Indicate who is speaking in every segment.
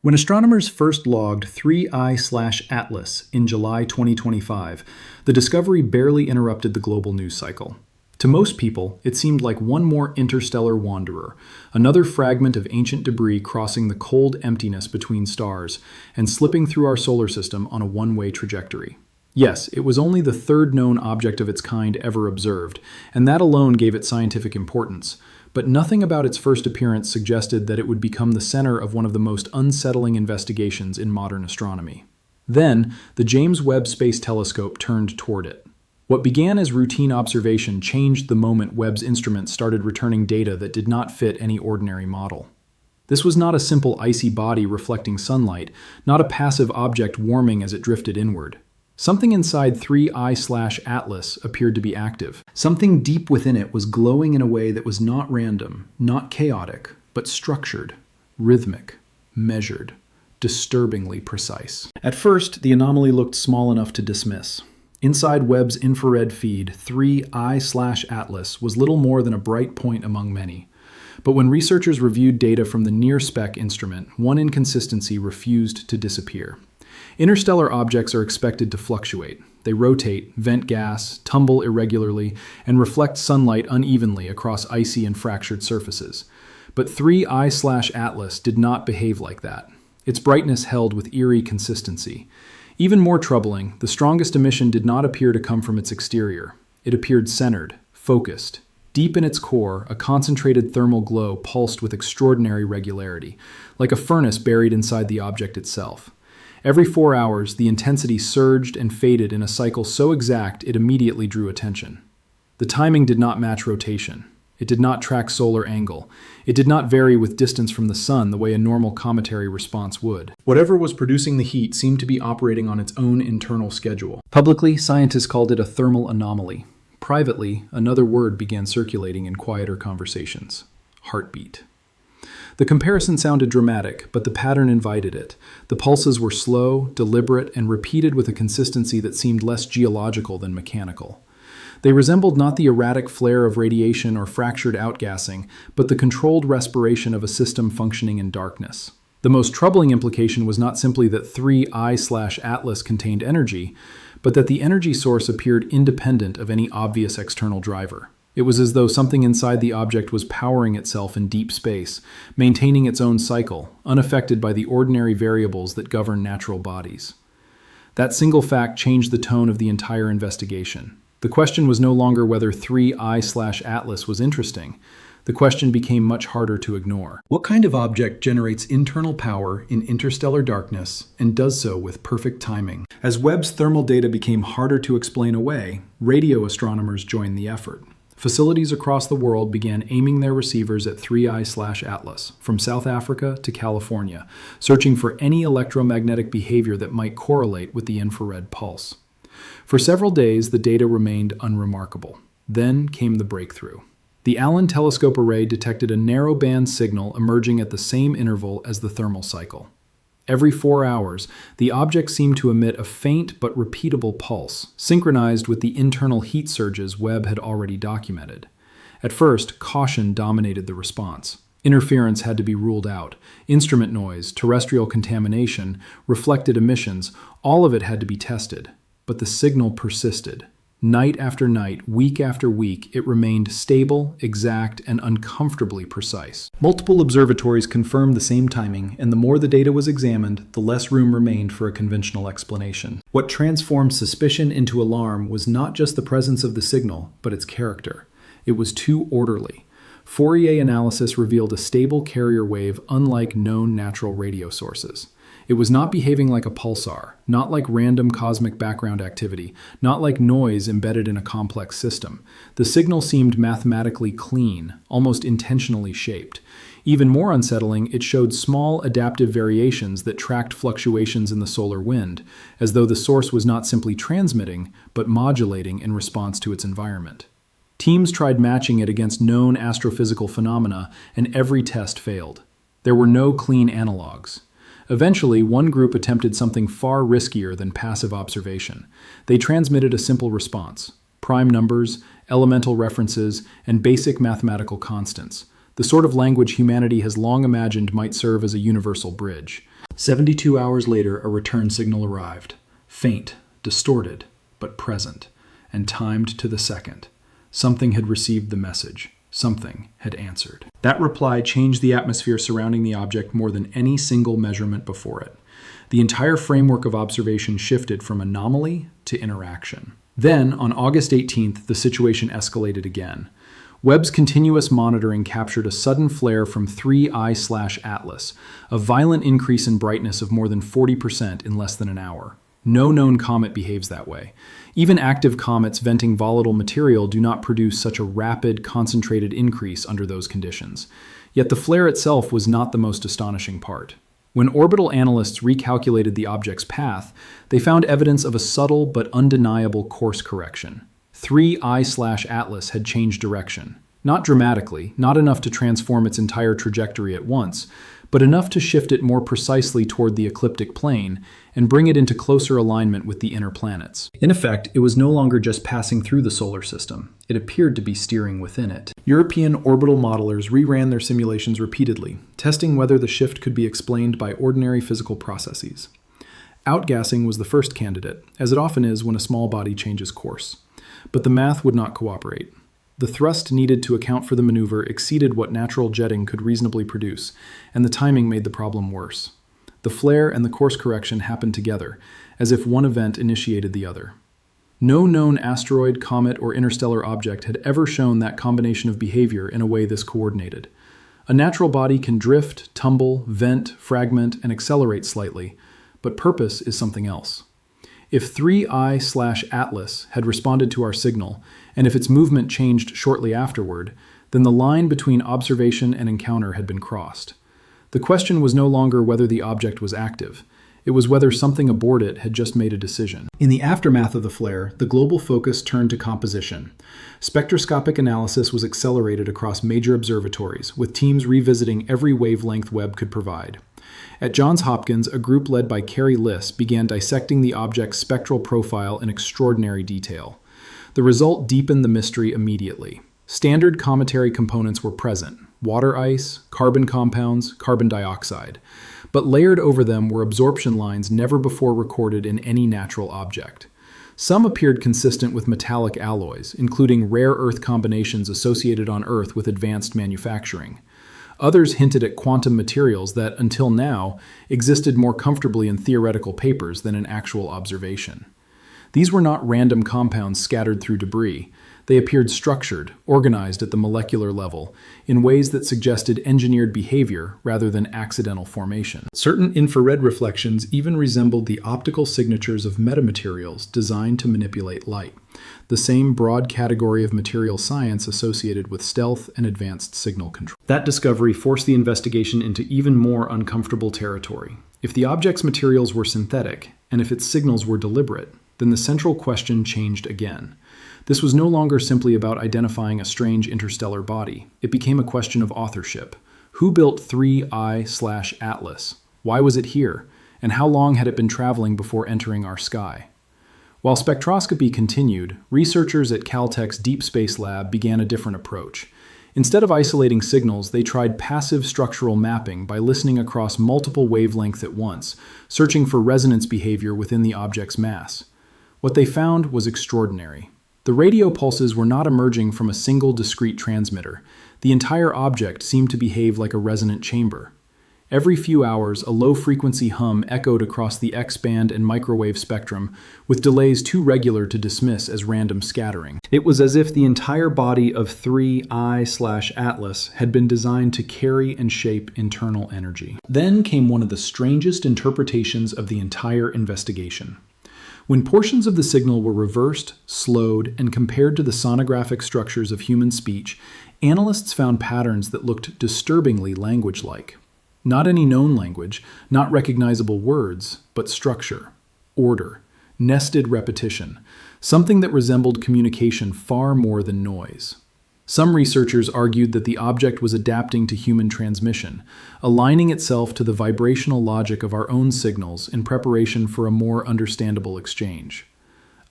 Speaker 1: When astronomers first logged 3I/Atlas in July 2025, the discovery barely interrupted the global news cycle. To most people, it seemed like one more interstellar wanderer, another fragment of ancient debris crossing the cold emptiness between stars and slipping through our solar system on a one-way trajectory. Yes, it was only the third known object of its kind ever observed, and that alone gave it scientific importance. But nothing about its first appearance suggested that it would become the center of one of the most unsettling investigations in modern astronomy. Then, the James Webb Space Telescope turned toward it. What began as routine observation changed the moment Webb's instruments started returning data that did not fit any ordinary model. This was not a simple icy body reflecting sunlight, not a passive object warming as it drifted inward. Something inside 3I/Atlas appeared to be active. Something deep within it was glowing in a way that was not random, not chaotic, but structured, rhythmic, measured, disturbingly precise. At first, the anomaly looked small enough to dismiss. Inside Webb's infrared feed, 3I/Atlas was little more than a bright point among many. But when researchers reviewed data from the near-spec instrument, one inconsistency refused to disappear. Interstellar objects are expected to fluctuate. They rotate, vent gas, tumble irregularly, and reflect sunlight unevenly across icy and fractured surfaces. But 3I/Atlas did not behave like that. Its brightness held with eerie consistency. Even more troubling, the strongest emission did not appear to come from its exterior. It appeared centered, focused. Deep in its core, a concentrated thermal glow pulsed with extraordinary regularity, like a furnace buried inside the object itself. Every 4 hours, the intensity surged and faded in a cycle so exact it immediately drew attention. The timing did not match rotation. It did not track solar angle. It did not vary with distance from the sun the way a normal cometary response would. Whatever was producing the heat seemed to be operating on its own internal schedule. Publicly, scientists called it a thermal anomaly. Privately, another word began circulating in quieter conversations: heartbeat. The comparison sounded dramatic, but the pattern invited it. The pulses were slow, deliberate, and repeated with a consistency that seemed less geological than mechanical. They resembled not the erratic flare of radiation or fractured outgassing, but the controlled respiration of a system functioning in darkness. The most troubling implication was not simply that 3I/Atlas contained energy, but that the energy source appeared independent of any obvious external driver. It was as though something inside the object was powering itself in deep space, maintaining its own cycle, unaffected by the ordinary variables that govern natural bodies. That single fact changed the tone of the entire investigation. The question was no longer whether 3I/Atlas was interesting. The question became much harder to ignore. What kind of object generates internal power in interstellar darkness and does so with perfect timing? As Webb's thermal data became harder to explain away, radio astronomers joined the effort. Facilities across the world began aiming their receivers at 3I/Atlas, from South Africa to California, searching for any electromagnetic behavior that might correlate with the infrared pulse. For several days, the data remained unremarkable. Then came the breakthrough. The Allen telescope array detected a narrow-band signal emerging at the same interval as the thermal cycle. Every 4 hours, the object seemed to emit a faint but repeatable pulse, synchronized with the internal heat surges Webb had already documented. At first, caution dominated the response. Interference had to be ruled out. Instrument noise, terrestrial contamination, reflected emissions, all of it had to be tested. But the signal persisted. Night after night, week after week, it remained stable, exact, and uncomfortably precise. Multiple observatories confirmed the same timing, and the more the data was examined, the less room remained for a conventional explanation. What transformed suspicion into alarm was not just the presence of the signal, but its character. It was too orderly. Fourier analysis revealed a stable carrier wave unlike known natural radio sources. It was not behaving like a pulsar, not like random cosmic background activity, not like noise embedded in a complex system. The signal seemed mathematically clean, almost intentionally shaped. Even more unsettling, it showed small adaptive variations that tracked fluctuations in the solar wind, as though the source was not simply transmitting, but modulating in response to its environment. Teams tried matching it against known astrophysical phenomena, and every test failed. There were no clean analogs. Eventually, one group attempted something far riskier than passive observation. They transmitted a simple response: prime numbers, elemental references, and basic mathematical constants, the sort of language humanity has long imagined might serve as a universal bridge. 72 hours later, a return signal arrived. Faint, distorted, but present, and timed to the second. Something had received the message. Something had answered. That reply changed the atmosphere surrounding the object more than any single measurement before it. The entire framework of observation shifted from anomaly to interaction. Then, on August 18th, the situation escalated again. Webb's continuous monitoring captured a sudden flare from 3I/Atlas, a violent increase in brightness of more than 40% in less than an hour. No known comet behaves that way. Even active comets venting volatile material do not produce such a rapid, concentrated increase under those conditions. Yet the flare itself was not the most astonishing part. When orbital analysts recalculated the object's path, they found evidence of a subtle but undeniable course correction. 3I/Atlas had changed direction. Not dramatically, not enough to transform its entire trajectory at once, but enough to shift it more precisely toward the ecliptic plane and bring it into closer alignment with the inner planets. In effect, it was no longer just passing through the solar system. It appeared to be steering within it. European orbital modelers reran their simulations repeatedly, testing whether the shift could be explained by ordinary physical processes. Outgassing was the first candidate, as it often is when a small body changes course. But the math would not cooperate. The thrust needed to account for the maneuver exceeded what natural jetting could reasonably produce, and the timing made the problem worse. The flare and the course correction happened together, as if one event initiated the other. No known asteroid, comet, or interstellar object had ever shown that combination of behavior in a way this coordinated. A natural body can drift, tumble, vent, fragment, and accelerate slightly, but purpose is something else. If 3I/Atlas had responded to our signal, and if its movement changed shortly afterward, then the line between observation and encounter had been crossed. The question was no longer whether the object was active. It was whether something aboard it had just made a decision. In the aftermath of the flare, the global focus turned to composition. Spectroscopic analysis was accelerated across major observatories, with teams revisiting every wavelength Webb could provide. At Johns Hopkins, a group led by Carrie Liss began dissecting the object's spectral profile in extraordinary detail. The result deepened the mystery immediately. Standard cometary components were present: water ice, carbon compounds, carbon dioxide. But layered over them were absorption lines never before recorded in any natural object. Some appeared consistent with metallic alloys, including rare earth combinations associated on Earth with advanced manufacturing. Others hinted at quantum materials that, until now, existed more comfortably in theoretical papers than in actual observation. These were not random compounds scattered through debris. They appeared structured, organized at the molecular level, in ways that suggested engineered behavior rather than accidental formation. Certain infrared reflections even resembled the optical signatures of metamaterials designed to manipulate light, the same broad category of material science associated with stealth and advanced signal control. That discovery forced the investigation into even more uncomfortable territory. If the object's materials were synthetic, and if its signals were deliberate, then the central question changed again. This was no longer simply about identifying a strange interstellar body. It became a question of authorship. Who built 3I/Atlas? Why was it here? And how long had it been traveling before entering our sky? While spectroscopy continued, researchers at Caltech's Deep Space Lab began a different approach. Instead of isolating signals, they tried passive structural mapping by listening across multiple wavelengths at once, searching for resonance behavior within the object's mass. What they found was extraordinary. The radio pulses were not emerging from a single discrete transmitter. The entire object seemed to behave like a resonant chamber. Every few hours, a low-frequency hum echoed across the X-band and microwave spectrum, with delays too regular to dismiss as random scattering. It was as if the entire body of 3I/Atlas had been designed to carry and shape internal energy. Then came one of the strangest interpretations of the entire investigation. When portions of the signal were reversed, slowed, and compared to the sonographic structures of human speech, analysts found patterns that looked disturbingly language-like. Not any known language, not recognizable words, but structure, order, nested repetition, something that resembled communication far more than noise. Some researchers argued that the object was adapting to human transmission, aligning itself to the vibrational logic of our own signals in preparation for a more understandable exchange.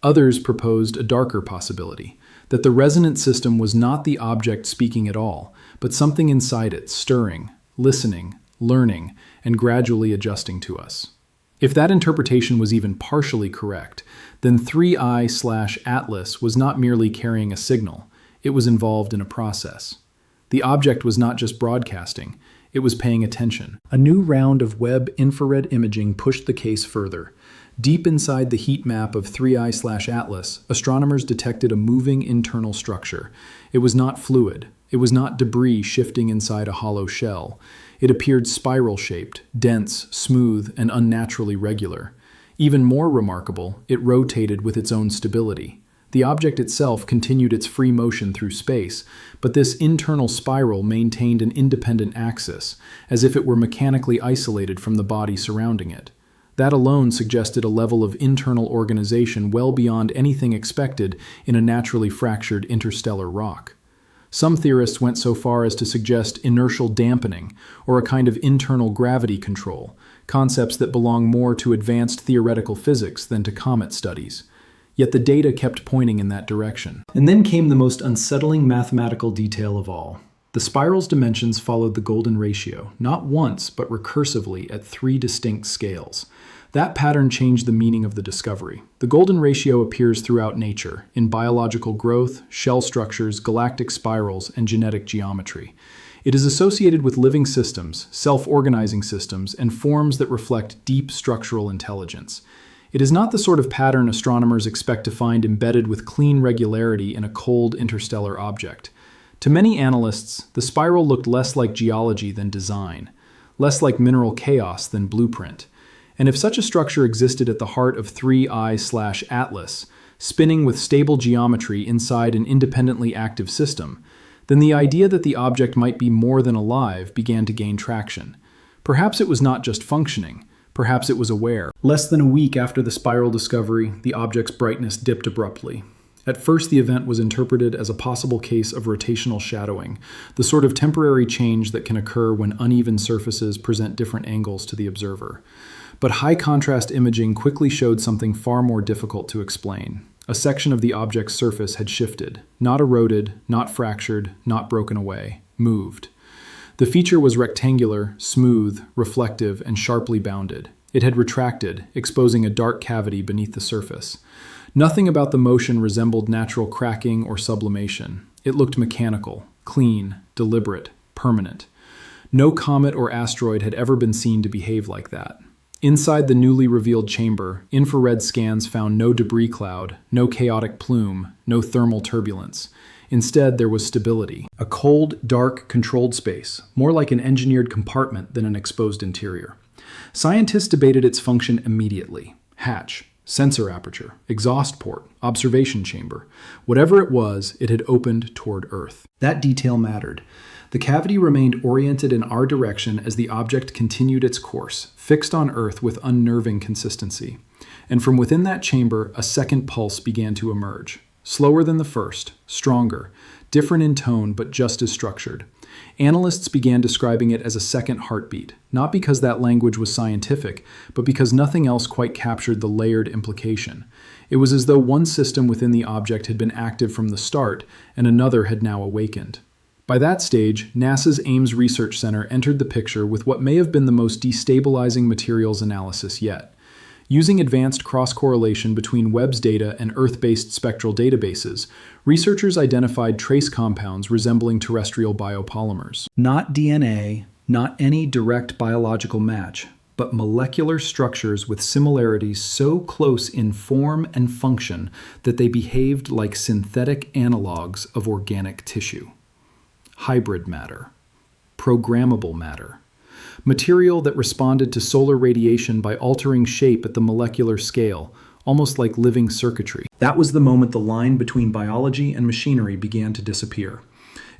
Speaker 1: Others proposed a darker possibility, that the resonant system was not the object speaking at all, but something inside it, stirring, listening, learning, and gradually adjusting to us. If that interpretation was even partially correct, then 3I/Atlas was not merely carrying a signal, it was involved in a process. The object was not just broadcasting, it was paying attention. A new round of Webb infrared imaging pushed the case further. Deep inside the heat map of 3I/Atlas, astronomers detected a moving internal structure. It was not fluid. It was not debris shifting inside a hollow shell. It appeared spiral-shaped, dense, smooth, and unnaturally regular. Even more remarkable, it rotated with its own stability. The object itself continued its free motion through space, but this internal spiral maintained an independent axis, as if it were mechanically isolated from the body surrounding it. That alone suggested a level of internal organization well beyond anything expected in a naturally fractured interstellar rock. Some theorists went so far as to suggest inertial dampening, or a kind of internal gravity control, concepts that belong more to advanced theoretical physics than to comet studies. Yet the data kept pointing in that direction. And then came the most unsettling mathematical detail of all. The spiral's dimensions followed the golden ratio, not once, but recursively at 3 distinct scales. That pattern changed the meaning of the discovery. The golden ratio appears throughout nature, in biological growth, shell structures, galactic spirals, and genetic geometry. It is associated with living systems, self-organizing systems, and forms that reflect deep structural intelligence. It is not the sort of pattern astronomers expect to find embedded with clean regularity in a cold interstellar object. To many analysts, the spiral looked less like geology than design, less like mineral chaos than blueprint. And if such a structure existed at the heart of 3I/Atlas, spinning with stable geometry inside an independently active system, then the idea that the object might be more than alive began to gain traction. Perhaps it was not just functioning. Perhaps it was aware. Less than a week after the spiral discovery, the object's brightness dipped abruptly. At first, the event was interpreted as a possible case of rotational shadowing, the sort of temporary change that can occur when uneven surfaces present different angles to the observer. But high-contrast imaging quickly showed something far more difficult to explain. A section of the object's surface had shifted, not eroded, not fractured, not broken away, moved. The feature was rectangular, smooth, reflective, and sharply bounded. It had retracted, exposing a dark cavity beneath the surface. Nothing about the motion resembled natural cracking or sublimation. It looked mechanical, clean, deliberate, permanent. No comet or asteroid had ever been seen to behave like that. Inside the newly revealed chamber, infrared scans found no debris cloud, no chaotic plume, no thermal turbulence. Instead, there was stability. A cold, dark, controlled space, more like an engineered compartment than an exposed interior. Scientists debated its function immediately. Hatch, sensor aperture, exhaust port, observation chamber. Whatever it was, it had opened toward Earth. That detail mattered. The cavity remained oriented in our direction as the object continued its course, fixed on Earth with unnerving consistency. And from within that chamber, a second pulse began to emerge. Slower than the first, stronger, different in tone but just as structured. Analysts began describing it as a second heartbeat, not because that language was scientific, but because nothing else quite captured the layered implication. It was as though one system within the object had been active from the start, and another had now awakened. By that stage, NASA's Ames Research Center entered the picture with what may have been the most destabilizing materials analysis yet. Using advanced cross-correlation between Webb's data and Earth-based spectral databases, researchers identified trace compounds resembling terrestrial biopolymers. Not DNA, not any direct biological match, but molecular structures with similarities so close in form and function that they behaved like synthetic analogs of organic tissue. Hybrid matter. Programmable matter. Material that responded to solar radiation by altering shape at the molecular scale, almost like living circuitry. That was the moment the line between biology and machinery began to disappear.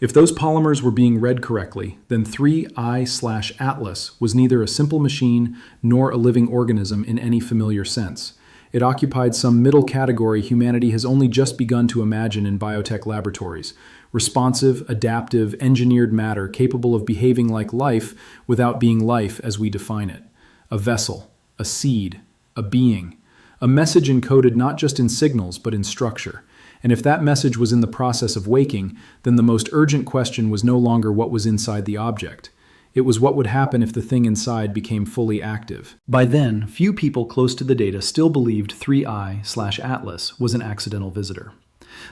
Speaker 1: If those polymers were being read correctly, then 3I/Atlas was neither a simple machine nor a living organism in any familiar sense. It occupied some middle category humanity has only just begun to imagine in biotech laboratories. Responsive, adaptive, engineered matter capable of behaving like life without being life as we define it. A vessel, a seed, a being. A message encoded not just in signals, but in structure. And if that message was in the process of waking, then the most urgent question was no longer what was inside the object. It was what would happen if the thing inside became fully active. By then, few people close to the data still believed 3I/Atlas was an accidental visitor.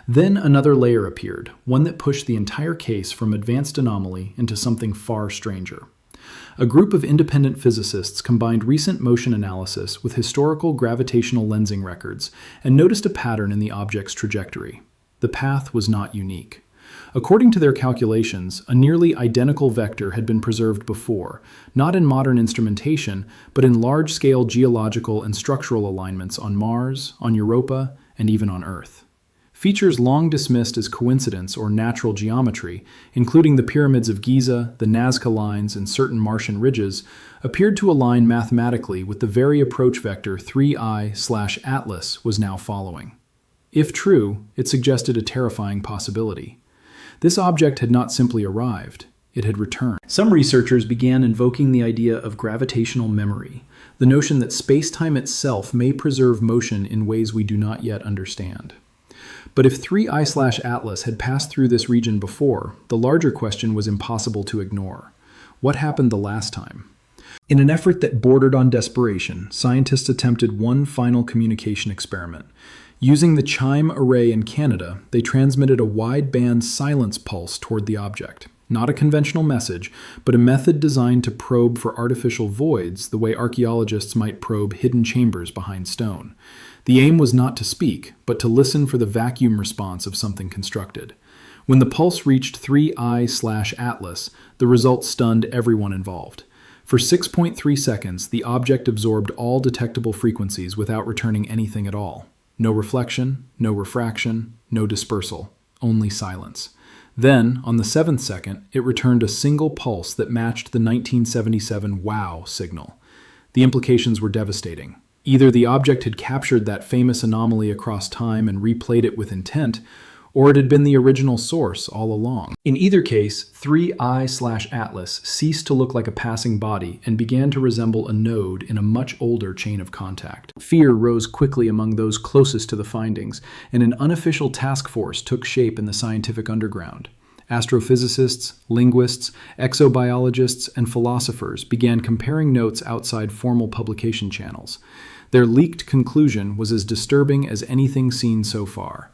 Speaker 1: Then another layer appeared, one that pushed the entire case from advanced anomaly into something far stranger. A group of independent physicists combined recent motion analysis with historical gravitational lensing records and noticed a pattern in the object's trajectory. The path was not unique. According to their calculations, a nearly identical vector had been preserved before, not in modern instrumentation, but in large-scale geological and structural alignments on Mars, on Europa, and even on Earth. Features long dismissed as coincidence or natural geometry, including the pyramids of Giza, the Nazca lines, and certain Martian ridges, appeared to align mathematically with the very approach vector 3I/Atlas was now following. If true, it suggested a terrifying possibility. This object had not simply arrived, it had returned. Some researchers began invoking the idea of gravitational memory, the notion that space-time itself may preserve motion in ways we do not yet understand. But if 3I/Atlas had passed through this region before, the larger question was impossible to ignore. What happened the last time? In an effort that bordered on desperation, scientists attempted one final communication experiment. Using the CHIME array in Canada, they transmitted a wide-band silence pulse toward the object. Not a conventional message, but a method designed to probe for artificial voids the way archaeologists might probe hidden chambers behind stone. The aim was not to speak, but to listen for the vacuum response of something constructed. When the pulse reached 3I/Atlas, the result stunned everyone involved. For 6.3 seconds, the object absorbed all detectable frequencies without returning anything at all. No reflection, no refraction, no dispersal, only silence. Then, on the 7th second, it returned a single pulse that matched the 1977 WOW signal. The implications were devastating. Either the object had captured that famous anomaly across time and replayed it with intent, or it had been the original source all along. In either case, 3I/Atlas ceased to look like a passing body and began to resemble a node in a much older chain of contact. Fear rose quickly among those closest to the findings, and an unofficial task force took shape in the scientific underground. Astrophysicists, linguists, exobiologists, and philosophers began comparing notes outside formal publication channels. Their leaked conclusion was as disturbing as anything seen so far.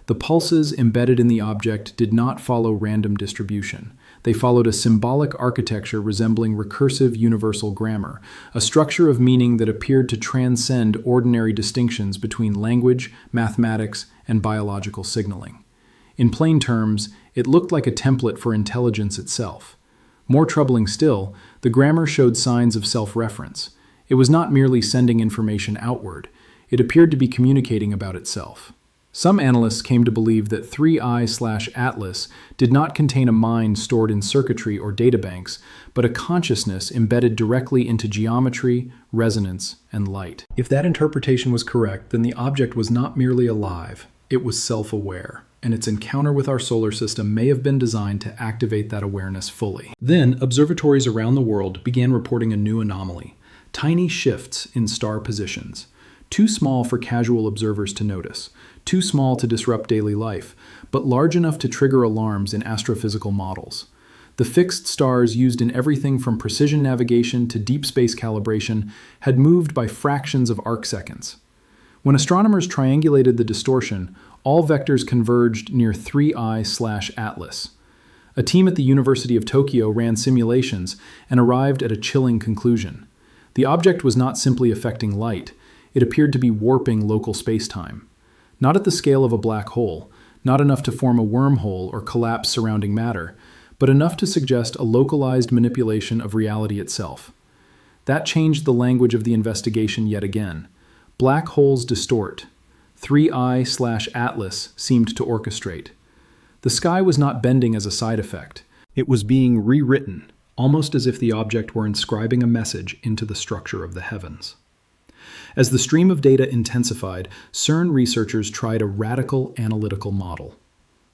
Speaker 1: The pulses embedded in the object did not follow random distribution. They followed a symbolic architecture resembling recursive universal grammar, a structure of meaning that appeared to transcend ordinary distinctions between language, mathematics, and biological signaling. In plain terms, it looked like a template for intelligence itself. More troubling still, the grammar showed signs of self-reference. It was not merely sending information outward. It appeared to be communicating about itself. Some analysts came to believe that 3I/Atlas did not contain a mind stored in circuitry or databanks, but a consciousness embedded directly into geometry, resonance, and light. If that interpretation was correct, then the object was not merely alive, it was self-aware, and its encounter with our solar system may have been designed to activate that awareness fully. Then, observatories around the world began reporting a new anomaly: tiny shifts in star positions. Too small for casual observers to notice, too small to disrupt daily life, but large enough to trigger alarms in astrophysical models. The fixed stars used in everything from precision navigation to deep space calibration had moved by fractions of arcseconds. When astronomers triangulated the distortion, all vectors converged near 3I/Atlas. A team at the University of Tokyo ran simulations and arrived at a chilling conclusion. The object was not simply affecting light, it appeared to be warping local spacetime. Not at the scale of a black hole, not enough to form a wormhole or collapse surrounding matter, but enough to suggest a localized manipulation of reality itself. That changed the language of the investigation yet again. Black holes distort. 3I/Atlas seemed to orchestrate. The sky was not bending as a side effect. It was being rewritten, almost as if the object were inscribing a message into the structure of the heavens. As the stream of data intensified, CERN researchers tried a radical analytical model.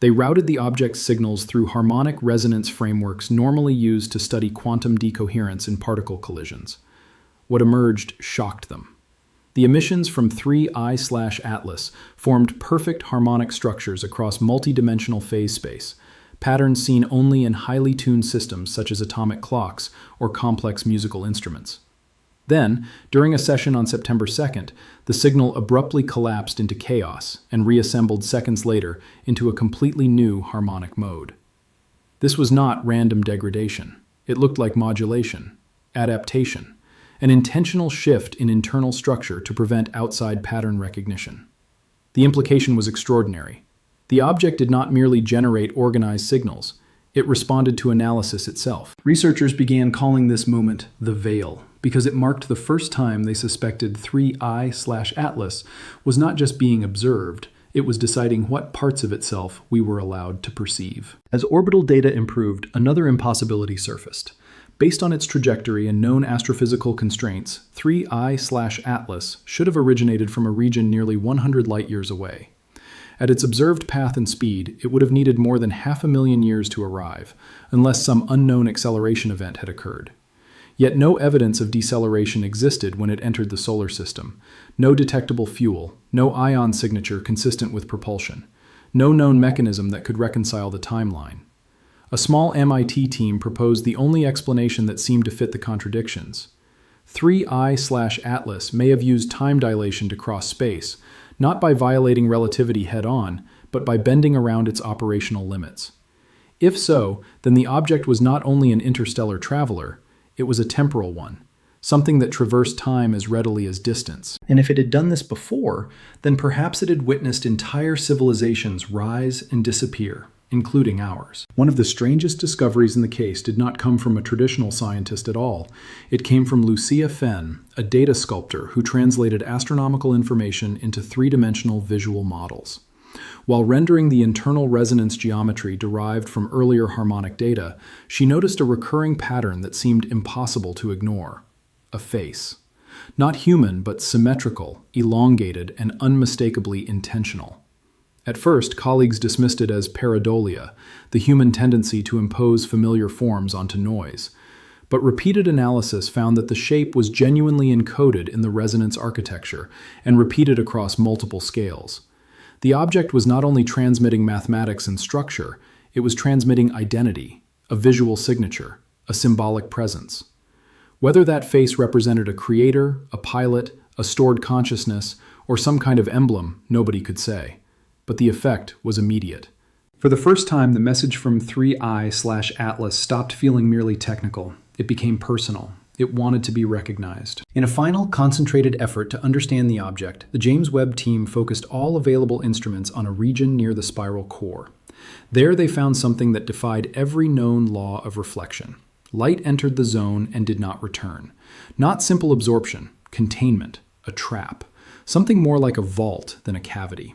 Speaker 1: They routed the object's signals through harmonic resonance frameworks normally used to study quantum decoherence in particle collisions. What emerged shocked them. The emissions from 3I/Atlas formed perfect harmonic structures across multidimensional phase space, patterns seen only in highly tuned systems such as atomic clocks or complex musical instruments. Then, during a session on September 2nd, the signal abruptly collapsed into chaos and reassembled seconds later into a completely new harmonic mode. This was not random degradation. It looked like modulation, adaptation, an intentional shift in internal structure to prevent outside pattern recognition. The implication was extraordinary. The object did not merely generate organized signals, it responded to analysis itself. Researchers began calling this moment the veil, because it marked the first time they suspected 3I/Atlas was not just being observed, it was deciding what parts of itself we were allowed to perceive. As orbital data improved, another impossibility surfaced. Based on its trajectory and known astrophysical constraints, 3I/Atlas should have originated from a region nearly 100 light-years away. At its observed path and speed, it would have needed more than 500,000 years to arrive, unless some unknown acceleration event had occurred. Yet no evidence of deceleration existed when it entered the solar system. No detectable fuel, no ion signature consistent with propulsion, no known mechanism that could reconcile the timeline. A small MIT team proposed the only explanation that seemed to fit the contradictions. 3I/Atlas may have used time dilation to cross space, not by violating relativity head-on, but by bending around its operational limits. If so, then the object was not only an interstellar traveler, it was a temporal one, something that traversed time as readily as distance. And if it had done this before, then perhaps it had witnessed entire civilizations rise and disappear, including ours. One of the strangest discoveries in the case did not come from a traditional scientist at all. It came from Lucia Fenn, a data sculptor who translated astronomical information into three-dimensional visual models. While rendering the internal resonance geometry derived from earlier harmonic data, she noticed a recurring pattern that seemed impossible to ignore: a face. Not human, but symmetrical, elongated, and unmistakably intentional. At first, colleagues dismissed it as pareidolia, the human tendency to impose familiar forms onto noise. But repeated analysis found that the shape was genuinely encoded in the resonance architecture and repeated across multiple scales. The object was not only transmitting mathematics and structure, it was transmitting identity, a visual signature, a symbolic presence. Whether that face represented a creator, a pilot, a stored consciousness, or some kind of emblem, nobody could say. But the effect was immediate. For the first time, the message from 3I/Atlas stopped feeling merely technical. It became personal. It wanted to be recognized. In a final, concentrated effort to understand the object, the James Webb team focused all available instruments on a region near the spiral core. There they found something that defied every known law of reflection. Light entered the zone and did not return. Not simple absorption, containment, a trap. Something more like a vault than a cavity.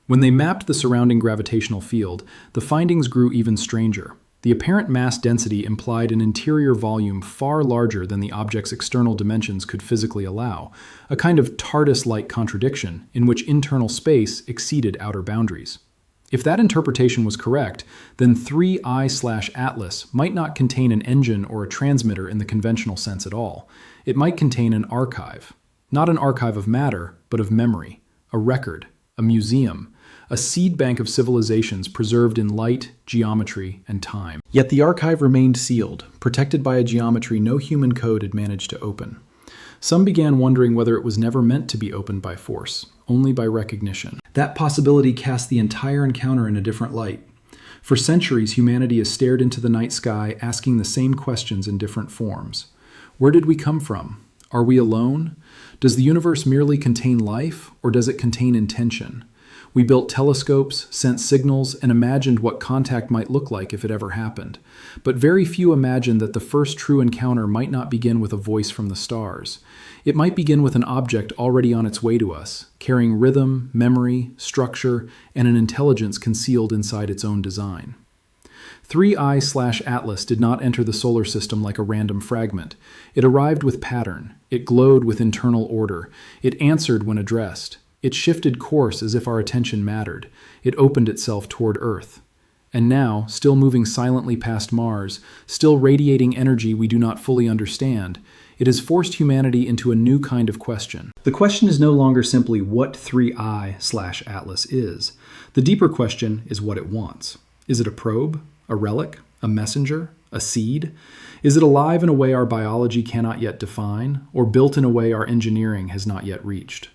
Speaker 1: When they mapped the surrounding gravitational field, the findings grew even stranger. The apparent mass density implied an interior volume far larger than the object's external dimensions could physically allow, a kind of TARDIS-like contradiction in which internal space exceeded outer boundaries. If that interpretation was correct, then 3I/Atlas might not contain an engine or a transmitter in the conventional sense at all. It might contain an archive. Not an archive of matter, but of memory, a record, a museum, a seed bank of civilizations preserved in light, geometry, and time. Yet the archive remained sealed, protected by a geometry no human code had managed to open. Some began wondering whether it was never meant to be opened by force, only by recognition. That possibility cast the entire encounter in a different light. For centuries, humanity has stared into the night sky, asking the same questions in different forms. Where did we come from? Are we alone? Does the universe merely contain life, or does it contain intention? We built telescopes, sent signals, and imagined what contact might look like if it ever happened. But very few imagined that the first true encounter might not begin with a voice from the stars. It might begin with an object already on its way to us, carrying rhythm, memory, structure, and an intelligence concealed inside its own design. 3I/Atlas did not enter the solar system like a random fragment. It arrived with pattern. It glowed with internal order. It answered when addressed. It shifted course as if our attention mattered. It opened itself toward Earth. And now, still moving silently past Mars, still radiating energy we do not fully understand, it has forced humanity into a new kind of question. The question is no longer simply what 3I/Atlas is. The deeper question is what it wants. Is it a probe? A relic? A messenger? A seed? Is it alive in a way our biology cannot yet define, or built in a way our engineering has not yet reached?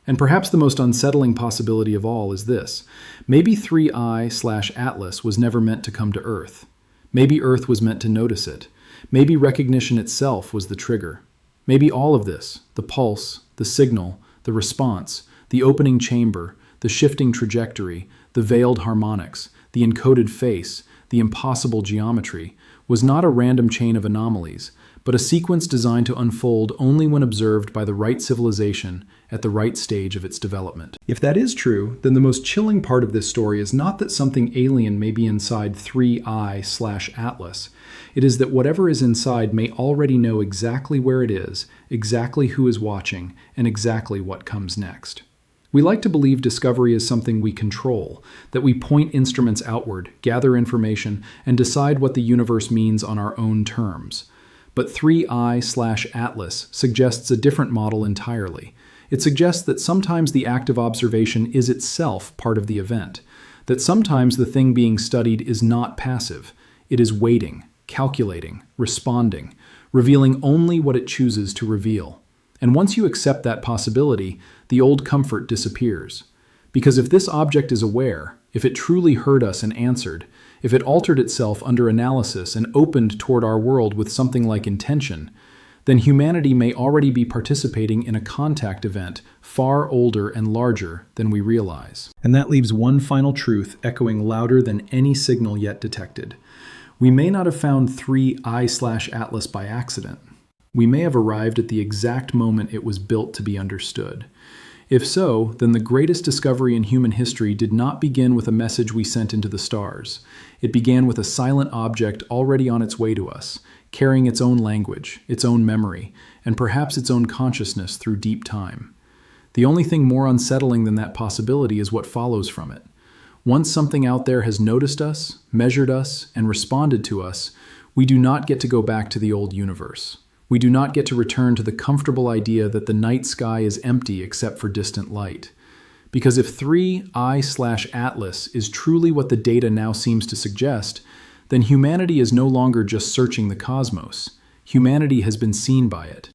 Speaker 1: And perhaps the most unsettling possibility of all is this. Maybe 3I/Atlas was never meant to come to Earth. Maybe Earth was meant to notice it. Maybe recognition itself was the trigger. Maybe all of this, the pulse, the signal, the response, the opening chamber, the shifting trajectory, the veiled harmonics, the encoded face, the impossible geometry, was not a random chain of anomalies, but a sequence designed to unfold only when observed by the right civilization at the right stage of its development. If that is true, then the most chilling part of this story is not that something alien may be inside 3I/Atlas. It is that whatever is inside may already know exactly where it is, exactly who is watching, and exactly what comes next. We like to believe discovery is something we control, that we point instruments outward, gather information, and decide what the universe means on our own terms. But 3I/Atlas suggests a different model entirely. It suggests that sometimes the act of observation is itself part of the event, that sometimes the thing being studied is not passive. It is waiting, calculating, responding, revealing only what it chooses to reveal. And once you accept that possibility, the old comfort disappears. Because if this object is aware, if it truly heard us and answered, if it altered itself under analysis and opened toward our world with something like intention, then humanity may already be participating in a contact event far older and larger than we realize. And that leaves one final truth echoing louder than any signal yet detected. We may not have found 3I/Atlas by accident. We may have arrived at the exact moment it was built to be understood. If so, then the greatest discovery in human history did not begin with a message we sent into the stars. It began with a silent object already on its way to us, carrying its own language, its own memory, and perhaps its own consciousness through deep time. The only thing more unsettling than that possibility is what follows from it. Once something out there has noticed us, measured us, and responded to us, we do not get to go back to the old universe. We do not get to return to the comfortable idea that the night sky is empty except for distant light. Because if 3I/Atlas is truly what the data now seems to suggest, then humanity is no longer just searching the cosmos. Humanity has been seen by it.